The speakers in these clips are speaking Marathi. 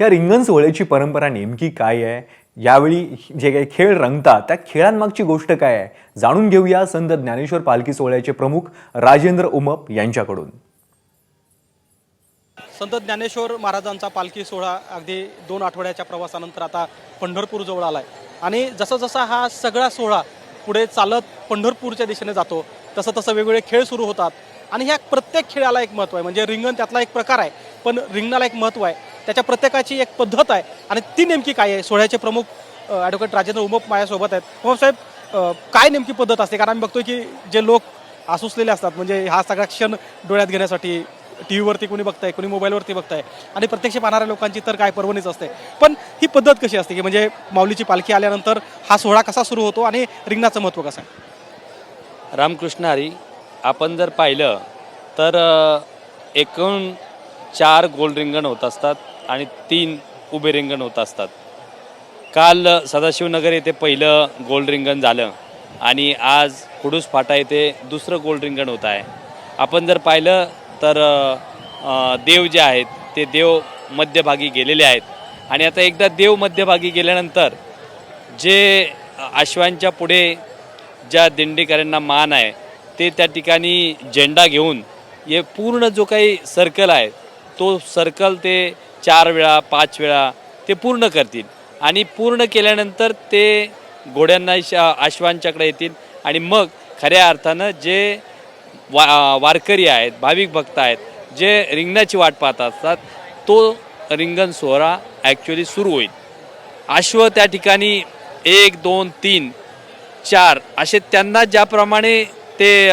या रिंगण सोहळ्याची परंपरा नेमकी काय आहे? यावेळी जे काही खेळ रंगतात त्या खेळांमागची गोष्ट काय आहे? जाणून घेऊया संत ज्ञानेश्वर पालखी सोहळ्याचे प्रमुख राजेंद्र उमप यांच्याकडून। संत ज्ञानेश्वर महाराजांचा पालखी सोहळा अगदी 2 आठवड्याच्या प्रवासानंतर आता पंढरपूर जवळ आलाय आणि जसा जसा हा सगळा सोहळा पुढे चालत पंढरपूरच्या दिशेने जातो तसं तसं वेगवेगळे खेळ सुरू होतात आणि ह्या प्रत्येक खेळाला एक महत्त्व आहे। म्हणजे रिंगण त्यातला एक प्रकार आहे, पण रिंगणाला एक महत्त्व आहे, त्याच्या प्रत्येकाची एक पद्धत आहे आणि ती नेमकी काय आहे? सोहळ्याचे प्रमुख ॲडव्होकेट राजेंद्र उमप माझ्यासोबत आहेत। उमप साहेब, काय नेमकी पद्धत असते? कारण आम्ही बघतोय की जे लोक आसुसलेले असतात, म्हणजे हा सगळा क्षण डोळ्यात घेण्यासाठी टी व्हीवरती कोणी बघताय, कोणी मोबाईलवरती बघताय आणि प्रत्यक्ष पाहणाऱ्या लोकांची तर काय पर्वणीच असते, पण ही पद्धत कशी असते की म्हणजे माऊलीची पालखी आल्यानंतर हा सोहळा कसा सुरू होतो आणि रिंगणाचं महत्त्व कसं आहे? रामकृष्ण हरी, आपण जर पाहिलं तर एकूण 4 गोल रिंगण होत असतात आणि 3 उभे रिंगण होत असतात। काल सदाशिवनगर येथे पहिलं गोल रिंगण झालं आणि आज कुडूस फाटा येथे दुसरं गोल रिंगण होत आहे। आपण जर पाहिलं तर देव जे आहेत ते देव मध्यभागी गेलेले आहेत आणि आता एकदा देव मध्यभागी गेल्यानंतर जे अश्वांच्या पुढे ज्या दिंडीकऱ्यांना मान आहे ते त्या ठिकाणी झेंडा घेऊन हे पूर्ण जो काही सर्कल आहे तो सर्कल ते 4 वेळा 5 वेळा ते पूर्ण करतील आणि पूर्ण केल्यानंतर ते घोड्यांना अश्वांच्याकडे येतील आणि मग खऱ्या अर्थानं जे वारकरी आहेत, भाविक भक्त आहेत, जे रिंगणाची वाट पाहत असतात तो रिंगण सोहळा ॲक्च्युली सुरू होईल। अश्व त्या ठिकाणी 1 2 3 4 असे त्यांना ज्याप्रमाणे ते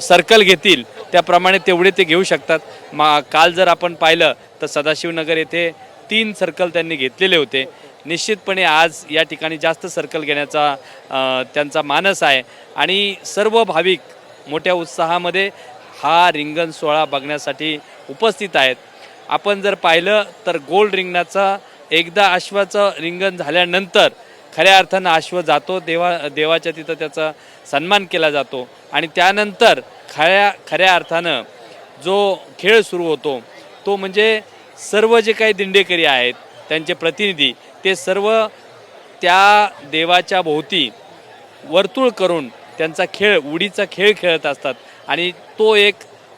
सर्कल घेतील त्याप्रमाणे तेवढे ते घेऊ शकतात। काल जर आपण पाहिलं तर सदाशिवनगर येथे 3 सर्कल त्यांनी घेतलेले होते। निश्चितपणे आज या ठिकाणी जास्त सर्कल घेण्याचा त्यांचा मानस आहे आणि सर्व भाविक मोठ्या उत्साहामध्ये हा रिंगण सोहळा बघण्यासाठी उपस्थित आहेत। आपण जर पाहिलं तर गोल रिंगणाचा एकदा अश्वाचं रिंगण झाल्यानंतर खऱ्या अर्थानं अश्व जातो, देवाच्या तिथं त्याचा सन्मान केला जातो आणि त्यानंतर खऱ्या अर्थानं जो खेळ सुरू होतो तो म्हणजे सर्व जे काही दिंडेकरी आहेत त्यांचे प्रतिनिधी ते सर्व त्या देवाच्या भोवती वर्तुळ करून त्यांचा खेळ, उडीचा खेळ खेळत असतात आणि तो एक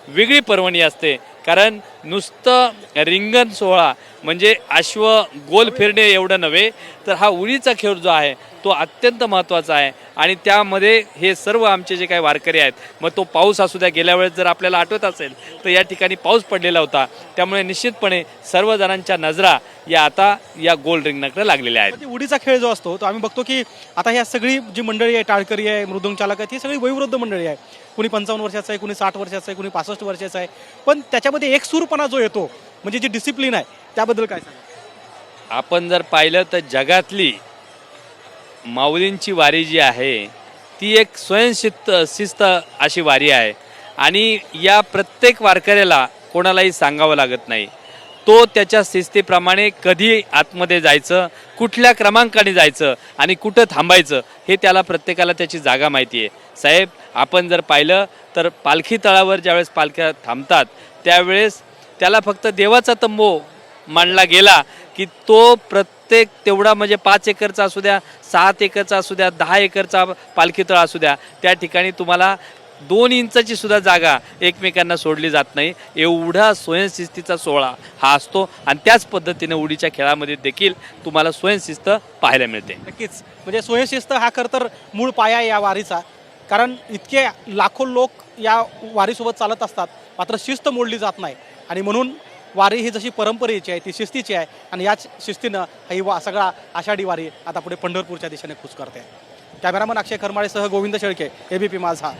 वेगळी पर्वणी असते। कारण नुसतं रिंगण सोहळा म्हणजे अश्व गोल फिरणे एवढं नव्हे तर हा उडीचा खेळ जो आहे तो अत्यंत महत्त्वाचा आहे आणि त्यामध्ये हे सर्व आमचे जे काही वारकरी आहेत, मग तो पाऊस असू द्या, गेल्या वेळेस जर आपल्याला आठवत असेल तर या ठिकाणी पाऊस पडलेला होता, त्यामुळे निश्चितपणे सर्वजणांच्या नजरा या आता या गोल रिंगणाकडे लागलेल्या आहेत। उडीचा खेळ जो असतो तो आम्ही बघतो की आता ह्या सगळी जी मंडळी आहे, टाळकरी आहे, मृदुंग चालक आहेत, ही सगळी वयोवृद्ध मंडळी आहे। कुणी 55 वर्षाचं आहे, कुणी 60 वर्षाचं आहे, कुणी 65 वर्षाचं आहे, पण त्याच्यामध्ये एक सूरपणा जो येतो म्हणजे जी डिसिप्लिन आहे त्याबद्दल काय सांगा? आपण जर पाहिलं तर जगातली माऊलींची वारी जी आहे ती एक शिस्त अशी वारी आहे आणि या प्रत्येक वारकऱ्याला कोणालाही सांगावं लागत नाही। तो त्याच्या शिस्तीप्रमाणे कधी आतमध्ये जायचं, कुठल्या क्रमांकाने जायचं आणि कुठं थांबायचं हे त्याला प्रत्येकाला त्याची जागा माहिती आहे। साहेब, आपण जर पाहिलं तर पालखी तळावर ज्यावेळेस पालख्या थांबतात त्यावेळेस त्याला फक्त देवाचा तंबू मांडला गेला की तो प्रत्येक तेवढा म्हणजे 5 एकरचा असू द्या, 7 एकरचा असू द्या, 10 एकरचा पालखी तळ असू द्या, त्या ठिकाणी तुम्हाला 2 इंचाची सुद्धा जागा एकमेकांना सोडली जात नाही। एवढा स्वयंशिस्तीचा सोहळा हा असतो आणि त्याच पद्धतीने उडीच्या खेळामध्ये देखील तुम्हाला स्वयंशिस्त पाहायला मिळते। नक्कीच, म्हणजे स्वयंशिस्त हा खरं तर मूळ पाया आहे या वारीचा, कारण इतके लाखो लोक या वारीसोबत चालत असतात मात्र शिस्त मोडली जात नाही आणि म्हणून वारी ही जशी परंपरेची आहे ती शिस्तीची आहे आणि याच शिस्तीनं ही सगळा आषाढी वारी आता पुढे पंढरपूरच्या दिशेने कूच करते। कॅमेरामन अक्षय खरमाळेसह गोविंद शेळके, एबीपी माझा।